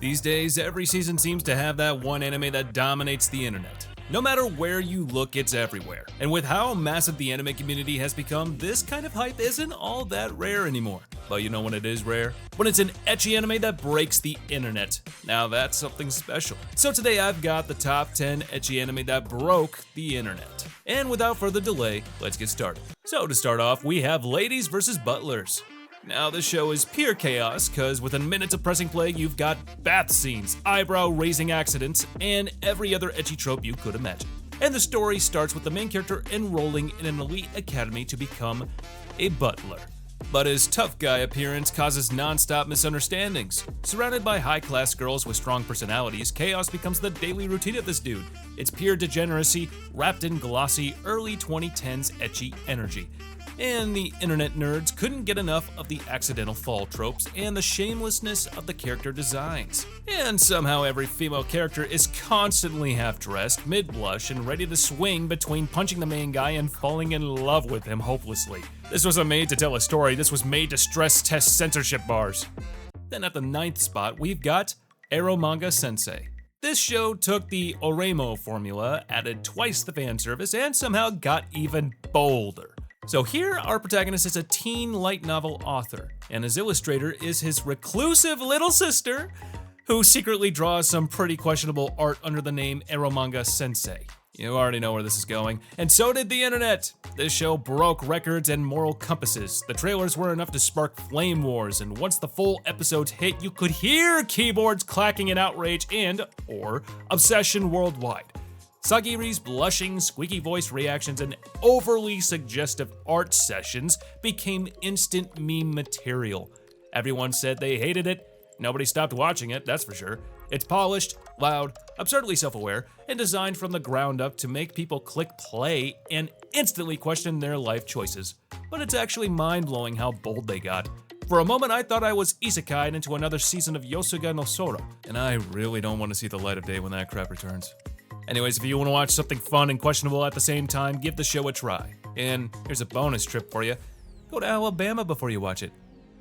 These days, every season seems to have that one anime that dominates the internet. No matter where you look, it's everywhere. And with how massive the anime community has become, this kind of hype isn't all that rare anymore. But you know when it is rare? When it's an ecchi anime that breaks the internet. Now that's something special. So today I've got the top 10 ecchi anime that broke the internet. And without further delay, let's get started. So to start off, we have Ladies vs. Butlers. Now this show is pure chaos, cause within minutes of pressing play, you've got bath scenes, eyebrow-raising accidents, and every other ecchi trope you could imagine. And the story starts with the main character enrolling in an elite academy to become a butler. But his tough guy appearance causes non-stop misunderstandings. Surrounded by high-class girls with strong personalities, chaos becomes the daily routine of this dude. It's pure degeneracy, wrapped in glossy, early 2010s ecchi energy. And the internet nerds couldn't get enough of the accidental fall tropes and the shamelessness of the character designs. And somehow every female character is constantly half-dressed, mid-blush, and ready to swing between punching the main guy and falling in love with him hopelessly. This wasn't made to tell a story, this was made to stress test censorship bars. Then at the 9th spot, we've got Eromanga Sensei. This show took the Oremo formula, added twice the fan service, and somehow got even bolder. So here, our protagonist is a teen light novel author, and his illustrator is his reclusive little sister, who secretly draws some pretty questionable art under the name Eromanga Sensei. You already know where this is going, and so did the internet. This show broke records and moral compasses. The trailers were enough to spark flame wars, and once the full episodes hit, you could hear keyboards clacking in outrage or obsession worldwide. Sagiri's blushing, squeaky voice reactions and overly suggestive art sessions became instant meme material. Everyone said they hated it. Nobody stopped watching it, that's for sure. It's polished, loud, absurdly self-aware, and designed from the ground up to make people click play and instantly question their life choices. But it's actually mind-blowing how bold they got. For a moment, I thought I was isekai'd into another season of Yosuga no Sora, and I really don't want to see the light of day when that crap returns. Anyways, if you want to watch something fun and questionable at the same time, give the show a try. And here's a bonus trip for you. Go to Alabama before you watch it.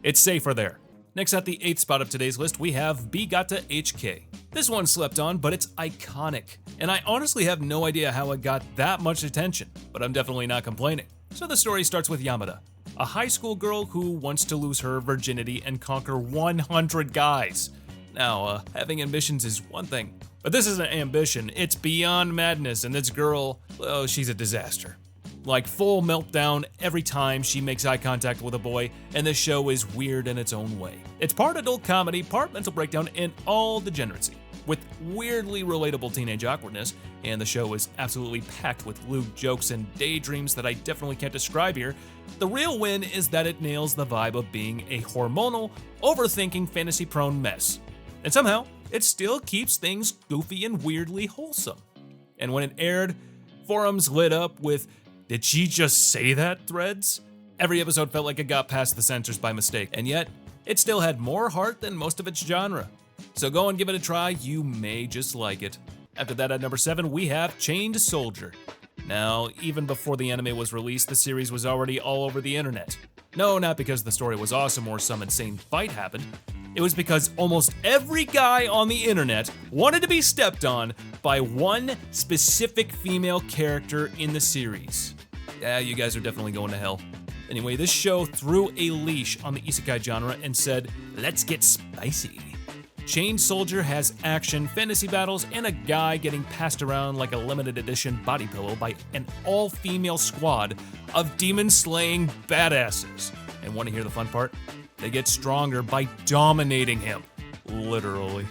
It's safer there. Next at the 8th spot of today's list, we have Gata H Kei. This one slept on, but it's iconic. And I honestly have no idea how it got that much attention, but I'm definitely not complaining. So the story starts with Yamada, a high school girl who wants to lose her virginity and conquer 100 guys. Now, having ambitions is one thing, but this isn't ambition, it's beyond madness, and this girl, well, she's a disaster. Like full meltdown every time she makes eye contact with a boy, and this show is weird in its own way. It's part adult comedy, part mental breakdown, and all degeneracy, with weirdly relatable teenage awkwardness, and the show is absolutely packed with lewd jokes and daydreams that I definitely can't describe here. The real win is that it nails the vibe of being a hormonal, overthinking, fantasy-prone mess. And somehow, it still keeps things goofy and weirdly wholesome. And when it aired, forums lit up with, "Did she just say that?" threads. Every episode felt like it got past the censors by mistake, and yet, it still had more heart than most of its genre. So go and give it a try, you may just like it. After that, at number 7, we have Chained Soldier. Now, even before the anime was released, the series was already all over the internet. No, not because the story was awesome or some insane fight happened. It was because almost every guy on the internet wanted to be stepped on by one specific female character in the series. Yeah, you guys are definitely going to hell. Anyway, this show threw a leash on the isekai genre and said, let's get spicy. Chained Soldier has action, fantasy battles, and a guy getting passed around like a limited edition body pillow by an all-female squad of demon-slaying badasses. And want to hear the fun part? They get stronger by dominating him. Literally.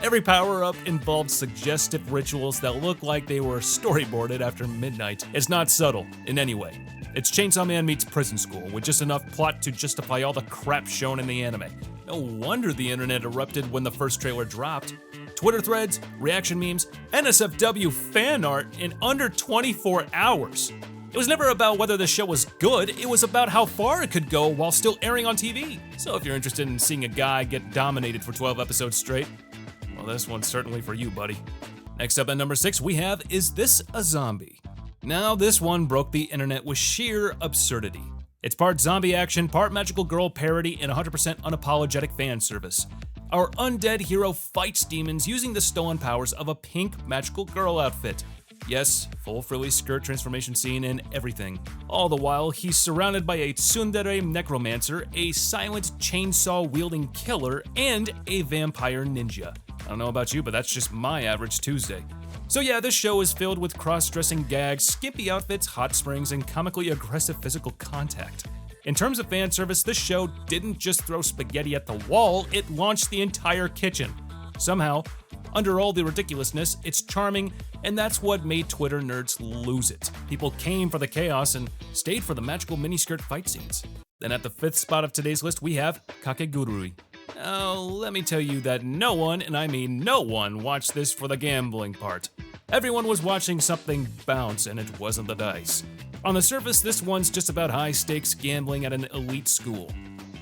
Every power-up involves suggestive rituals that look like they were storyboarded after midnight. It's not subtle in any way. It's Chainsaw Man meets Prison School, with just enough plot to justify all the crap shown in the anime. No wonder the internet erupted when the first trailer dropped. Twitter threads, reaction memes, NSFW fan art in under 24 hours. It was never about whether the show was good, it was about how far it could go while still airing on TV. So if you're interested in seeing a guy get dominated for 12 episodes straight, well, this one's certainly for you, buddy. Next up at number 6, we have Is This a Zombie? Now this one broke the internet with sheer absurdity. It's part zombie action, part magical girl parody, and 100% unapologetic fan service. Our undead hero fights demons using the stolen powers of a pink magical girl outfit. Yes, full frilly skirt transformation scene and everything. All the while, he's surrounded by a tsundere necromancer, a silent chainsaw-wielding killer, and a vampire ninja. I don't know about you, but that's just my average Tuesday. So yeah, this show is filled with cross-dressing gags, skimpy outfits, hot springs, and comically aggressive physical contact. In terms of fan service, this show didn't just throw spaghetti at the wall, it launched the entire kitchen. Somehow, under all the ridiculousness, it's charming, and that's what made Twitter nerds lose it. People came for the chaos and stayed for the magical miniskirt fight scenes. Then at the 5th spot of today's list, we have Kakegurui. Oh, let me tell you that no one, and I mean no one, watched this for the gambling part. Everyone was watching something bounce, and it wasn't the dice. On the surface, this one's just about high-stakes gambling at an elite school.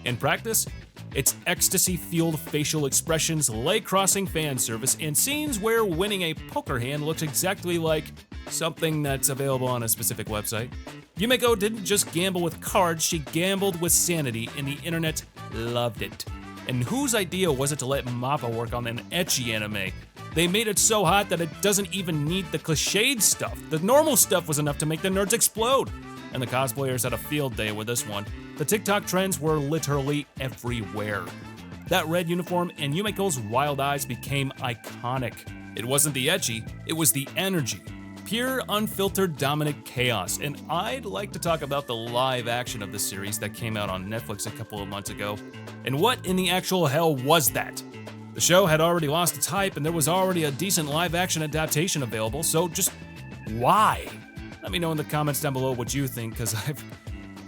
In practice, it's ecstasy-fueled facial expressions, leg-crossing fan service, and scenes where winning a poker hand looks exactly like something that's available on a specific website. Yumeko didn't just gamble with cards, she gambled with sanity, and the internet loved it. And whose idea was it to let Mappa work on an ecchi anime? They made it so hot that it doesn't even need the cliched stuff. The normal stuff was enough to make the nerds explode. And the cosplayers had a field day with this one. The TikTok trends were literally everywhere. That red uniform and Yumeko's wild eyes became iconic. It wasn't the ecchi, it was the energy. Pure, unfiltered, dominant chaos. And I'd like to talk about the live action of the series that came out on Netflix a couple of months ago. And what in the actual hell was that? The show had already lost its hype and there was already a decent live action adaptation available, so just why? Let me know in the comments down below what you think, because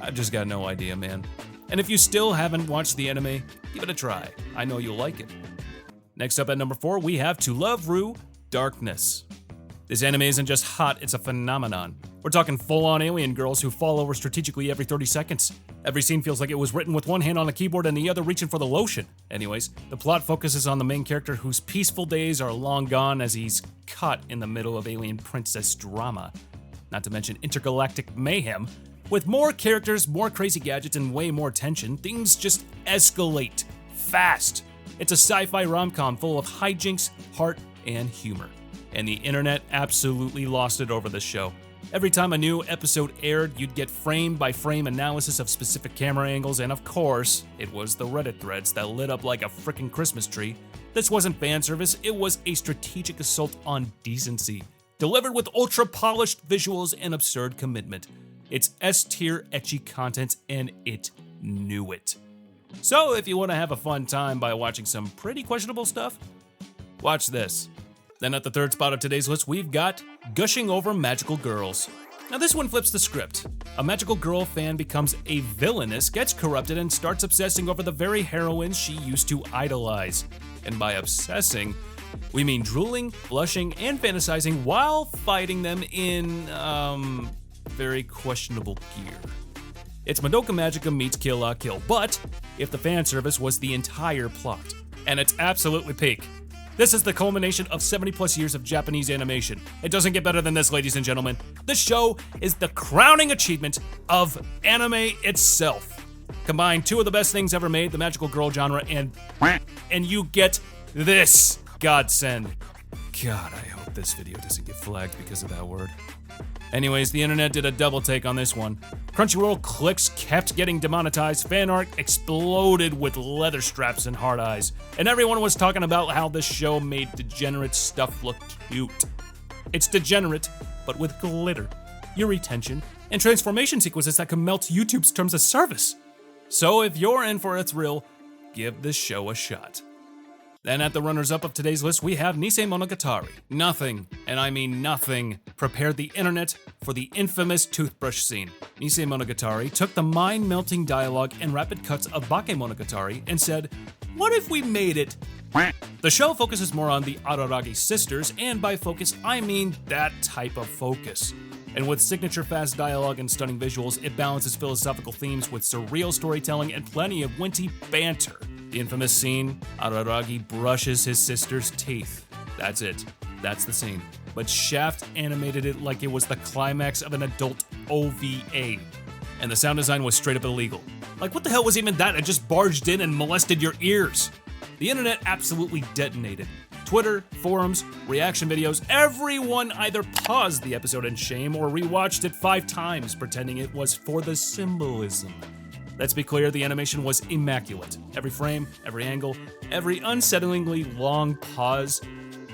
I've just got no idea, man. And if you still haven't watched the anime, give it a try. I know you'll like it. Next up at number 4, we have To Love Ru, Darkness. This anime isn't just hot, it's a phenomenon. We're talking full-on alien girls who fall over strategically every 30 seconds. Every scene feels like it was written with one hand on a keyboard and the other reaching for the lotion. Anyways, the plot focuses on the main character whose peaceful days are long gone as he's caught in the middle of alien princess drama. Not to mention intergalactic mayhem. With more characters, more crazy gadgets, and way more tension, things just escalate fast. It's a sci-fi rom-com full of hijinks, heart, and humor. And the internet absolutely lost it over this show. Every time a new episode aired, you'd get frame-by-frame analysis of specific camera angles, and of course, it was the Reddit threads that lit up like a frickin' Christmas tree. This wasn't fan service, it was a strategic assault on decency, delivered with ultra-polished visuals and absurd commitment. It's S-tier ecchi content, and it knew it. So if you want to have a fun time by watching some pretty questionable stuff, watch this. Then at the 3rd spot of today's list, we've got Gushing Over Magical Girls. Now this one flips the script. A magical girl fan becomes a villainess, gets corrupted, and starts obsessing over the very heroines she used to idolize. And by obsessing, we mean drooling, blushing, and fantasizing while fighting them in, very questionable gear. It's Madoka Magica meets Kill La Kill, but if the fan service was the entire plot. And it's absolutely peak. This is the culmination of 70+ years of Japanese animation. It doesn't get better than this, ladies and gentlemen. This show is the crowning achievement of anime itself. Combine 2 of the best things ever made, the magical girl genre, and you get this godsend. God, I hope this video doesn't get flagged because of that word. Anyways, the internet did a double take on this one. Crunchyroll clicks kept getting demonetized, fan art exploded with leather straps and hard eyes, and everyone was talking about how this show made degenerate stuff look cute. It's degenerate, but with glitter, Yuri tension, and transformation sequences that can melt YouTube's terms of service. So if you're in for a thrill, give this show a shot. Then at the runners-up of today's list, we have Nisemonogatari. Nothing, and I mean nothing, prepared the internet for the infamous toothbrush scene. Nisemonogatari took the mind-melting dialogue and rapid cuts of Bakemonogatari and said, what if we made it? The show focuses more on the Araragi sisters, and by focus, I mean that type of focus. And with signature fast dialogue and stunning visuals, it balances philosophical themes with surreal storytelling and plenty of witty banter. The infamous scene, Araragi brushes his sister's teeth. That's it. That's the scene. But Shaft animated it like it was the climax of an adult OVA. And the sound design was straight up illegal. Like, what the hell was even that? It just barged in and molested your ears. The internet absolutely detonated. Twitter, forums, reaction videos, everyone either paused the episode in shame or rewatched it 5 times pretending it was for the symbolism. Let's be clear, the animation was immaculate. Every frame, every angle, every unsettlingly long pause,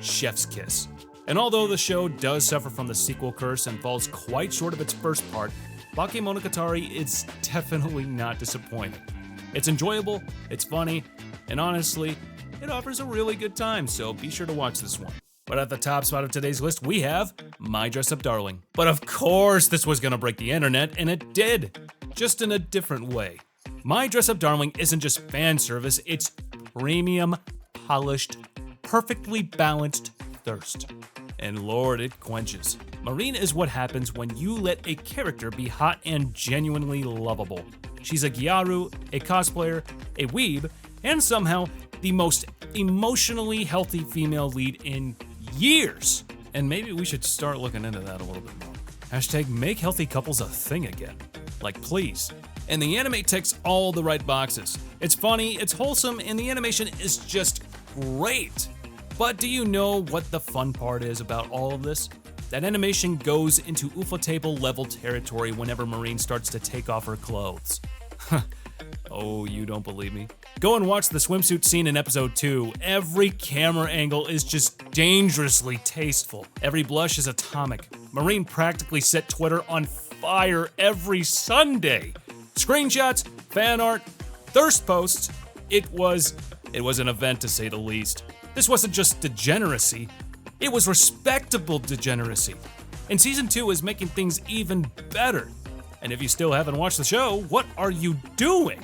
chef's kiss. And although the show does suffer from the sequel curse and falls quite short of its first part, Bakemonogatari is definitely not disappointing. It's enjoyable, it's funny, and honestly, it offers a really good time, so be sure to watch this one. But at the top spot of today's list, we have My Dress Up Darling. But of course this was gonna break the internet, and it did, just in a different way. My Dress Up Darling isn't just fan service, it's premium, polished, perfectly balanced thirst. And Lord, it quenches. Marine is what happens when you let a character be hot and genuinely lovable. She's a gyaru, a cosplayer, a weeb, and somehow the most emotionally healthy female lead in years. And maybe we should start looking into that a little bit more. Hashtag make healthy couples a thing again. Like, please. And the anime ticks all the right boxes. It's funny, it's wholesome, and the animation is just great. But do you know what the fun part is about all of this? That animation goes into ufotable level territory whenever Marine starts to take off her clothes. Oh, you don't believe me? Go and watch the swimsuit scene in episode 2. Every camera angle is just dangerously tasteful. Every blush is atomic. Marine practically set Twitter on fire every Sunday. Screenshots, fan art, thirst posts. It was an event to say the least. This wasn't just degeneracy, it was respectable degeneracy. And season 2 is making things even better. And if you still haven't watched the show, what are you doing?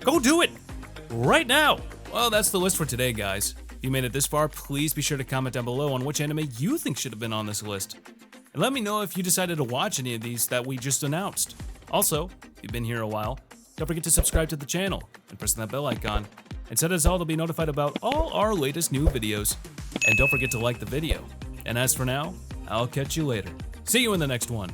Go do it right now. Well, that's the list for today, guys. If you made it this far, please be sure to comment down below on which anime you think should have been on this list. And let me know if you decided to watch any of these that we just announced. Also, if you've been here a while, don't forget to subscribe to the channel and press that bell icon. And set us all to be notified about all our latest new videos. And don't forget to like the video. And as for now, I'll catch you later. See you in the next one.